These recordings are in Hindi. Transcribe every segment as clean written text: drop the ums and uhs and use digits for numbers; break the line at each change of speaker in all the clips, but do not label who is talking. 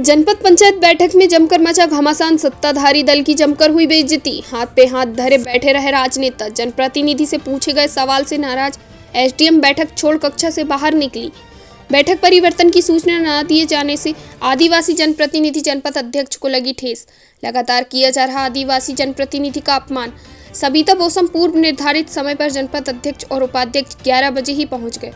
जनपद पंचायत बैठक में जमकर मचा घमासान, सत्ताधारी दल की जमकर हुई बेइज्जती। हाथ पे हाथ धरे बैठे रहे राजनेता। जनप्रतिनिधि से पूछे गए सवाल से नाराज एसडीएम बैठक छोड़ कक्षा से बाहर निकली। बैठक परिवर्तन की सूचना न दिए जाने से आदिवासी जनप्रतिनिधि जनपद अध्यक्ष को लगी ठेस। लगातार किया जा रहा आदिवासी जनप्रतिनिधि का अपमान। सबिता बोसम पूर्व निर्धारित समय पर जनपद अध्यक्ष और उपाध्यक्ष 11 बजे ही पहुंच गए।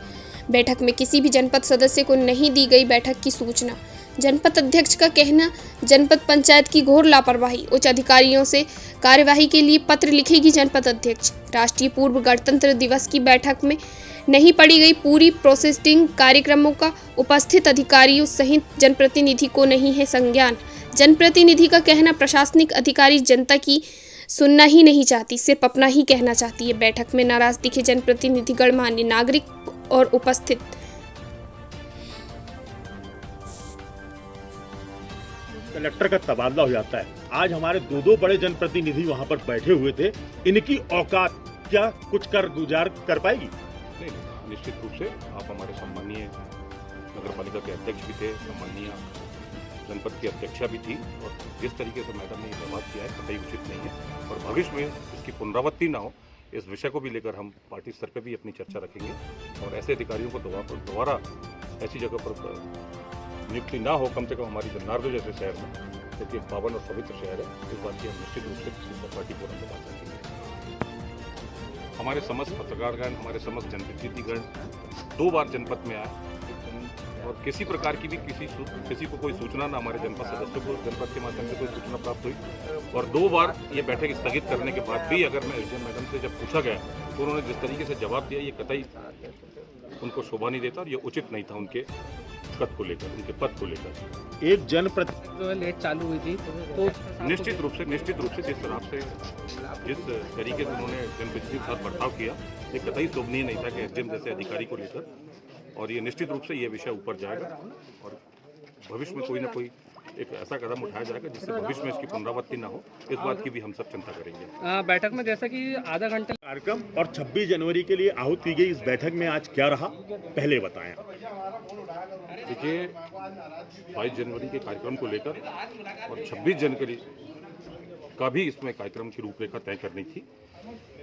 बैठक में किसी भी जनपद सदस्य को नहीं दी गई बैठक की सूचना। जनपद अध्यक्ष का कहना, जनपद पंचायत की घोर लापरवाही। उच्च अधिकारियों से कार्यवाही के लिए पत्र लिखेगी जनपद अध्यक्ष। राष्ट्रीय पूर्व गणतंत्र दिवस की बैठक में नहीं पड़ी गई पूरी प्रोसेसिंग कार्यक्रमों का उपस्थित अधिकारियों सहित जनप्रतिनिधि को नहीं है संज्ञान। जनप्रतिनिधि का कहना, प्रशासनिक अधिकारी जनता की सुनना ही नहीं चाहती, सिर्फ अपना ही कहना चाहती है। बैठक में नाराज दिखे जनप्रतिनिधि, गणमान्य नागरिक और उपस्थित।
कलेक्टर का तबादला हो जाता है। आज हमारे दो बड़े जनप्रतिनिधि वहां पर बैठे हुए थे। इनकी औकात क्या कुछ कर गुजार कर पाएगी?
नहीं, निश्चित रूप से आप हमारे सम्मानीय नगर पालिका के अध्यक्ष भी थे, सम्मानीय जनपद की अध्यक्षा भी थी, और जिस तरीके से मैडम ने ये व्यवहार किया है कतई उचित नहीं है, और भविष्य में इसकी पुनरावृत्ति ना हो इस विषय को भी लेकर हम पार्टी स्तर पर भी अपनी चर्चा रखेंगे, और ऐसे अधिकारियों को दोबारा ऐसी जगह पर नियुक्ति ना हो, कम से कम हमारी जन्नारदो जैसे शहर में, क्योंकि एक पावन और पवित्र शहर है। इस बात की हम निश्चित रूप से पार्टी को हम बात रखेंगे। हमारे समस्त पत्रकारगण, हमारे समस्त जनप्रतिनिधिगण 2 बार जनपद में आए, और किसी प्रकार की भी किसी को कोई सूचना ना हमारे जनपद सदस्यों को जनपद के माध्यम से कोई सूचना प्राप्त हुई, और 2 बार ये बैठक स्थगित करने के बाद भी अगर मैं एसडीएम मैडम से जब पूछा गया तो उन्होंने जिस तरीके से जवाब दिया, ये कतई उनको शोभा नहीं देता, और ये उचित नहीं था उनके पद को लेकर, उनके पद को लेकर।
एक जनप्रतिनिधि
लेट चालू हुई थी तो
निश्चित रूप से जिस तरह से जिस तरीके से उन्होंने जनप्रतिनिधि के साथ बर्ताव किया, ये कतई शोभनीय नहीं था कि एसडीएम जैसे अधिकारी को लेकर, और ये निश्चित रूप से ये विषय ऊपर जाएगा, और भविष्य में कोई ना कोई एक ऐसा कदम उठाया जाएगा जिससे भविष्य में इसकी पुनरावृत्ति ना हो। इस बात की भी हम सब चिंता करेंगे।
बैठक में जैसा कि आधा घंटा
कार्यक्रम और 26 जनवरी के लिए आहूत की गई इस बैठक में आज क्या रहा, पहले बताएं।
देखिए, 22 जनवरी के कार्यक्रम को लेकर और 26 जनवरी का भी इसमें कार्यक्रम की रूपरेखा तय करनी थी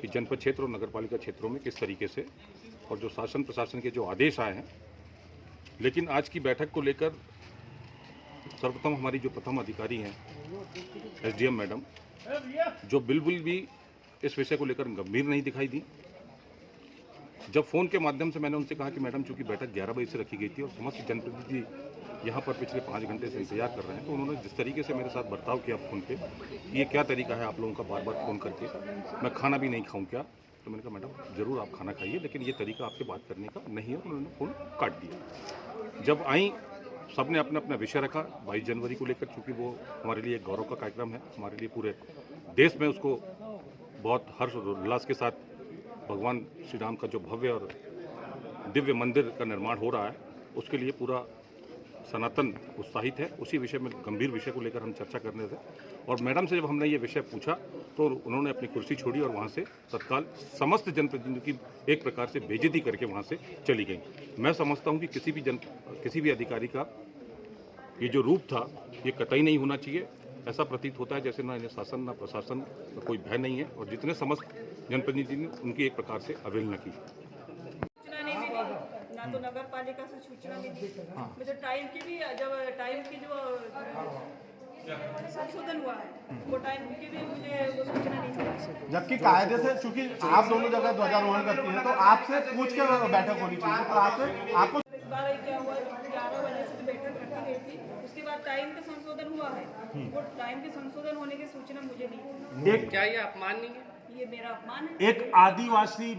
कि जनपद क्षेत्र और नगर पालिका क्षेत्रों में किस तरीके से, और जो शासन प्रशासन के जो आदेश आए हैं। लेकिन आज की बैठक को लेकर सर्वप्रथम हमारी जो प्रथम अधिकारी हैं एसडीएम मैडम, जो बिल्कुल भी इस विषय को लेकर गंभीर नहीं दिखाई दी। जब फ़ोन के माध्यम से मैंने उनसे कहा कि मैडम, चूंकि बैठक 11 बजे से रखी गई थी और समस्त जनप्रतिनिधि यहाँ पर पिछले 5 घंटे से इंतजार कर रहे हैं, तो उन्होंने जिस तरीके से मेरे साथ बर्ताव किया फ़ोन पे, ये क्या तरीका है आप लोगों का बार बार फ़ोन करके, मैं खाना भी नहीं खाऊँ क्या? तो मैंने कहा मैडम ज़रूर आप खाना खाइए, लेकिन ये तरीका आपसे बात करने का नहीं है। उन्होंने फ़ोन काट दिया। जब आई, सबने अपना अपना विषय रखा 22 जनवरी को लेकर, चूँकि वो हमारे लिए एक गौरव का कार्यक्रम है, हमारे लिए पूरे देश में उसको बहुत हर्ष और उल्लास के साथ भगवान श्री राम का जो भव्य और दिव्य मंदिर का निर्माण हो रहा है, उसके लिए पूरा सनातन उत्साहित है। उसी विषय में, गंभीर विषय को लेकर हम चर्चा करने थे, और मैडम से जब हमने ये विषय पूछा तो उन्होंने अपनी कुर्सी छोड़ी और वहाँ से तत्काल समस्त जनप्रतिनिधियों की एक प्रकार से बेइज्जती करके वहाँ से चली गई। मैं समझता हूँ कि किसी भी अधिकारी का ये जो रूप था, ये कतई नहीं होना चाहिए। ऐसा प्रतीत होता है जैसे ना इन्हें शासन ना प्रशासन का कोई भय नहीं है, और जितने समस्त जनप्रतिनिधि ने उनकी एक प्रकार से अवहेलना की।
ना तो नगर पालिका से सूचना नहीं दी। मुझे टाइम की भी, जब टाइम की जो संशोधन हुआ है, वो टाइम की भी मुझे वो सूचना नहीं दी।
जबकि कायदे से, चूंकि आप दोनों जगह ध्वजारोहण करती हैं, तो आपसे पूछ के बैठक होनी चाहिए, और आपको
इस बार क्या हुआ, 11 बजे से बैठक रखी गई थी, उसके बाद टाइम का संशोधन हुआ है। वो टाइम के संशोधन होने की सूचना मुझे नहीं दी।
क्या ये अपमान नहीं है?
ये मेरा अपमान है।
एक आदिवासी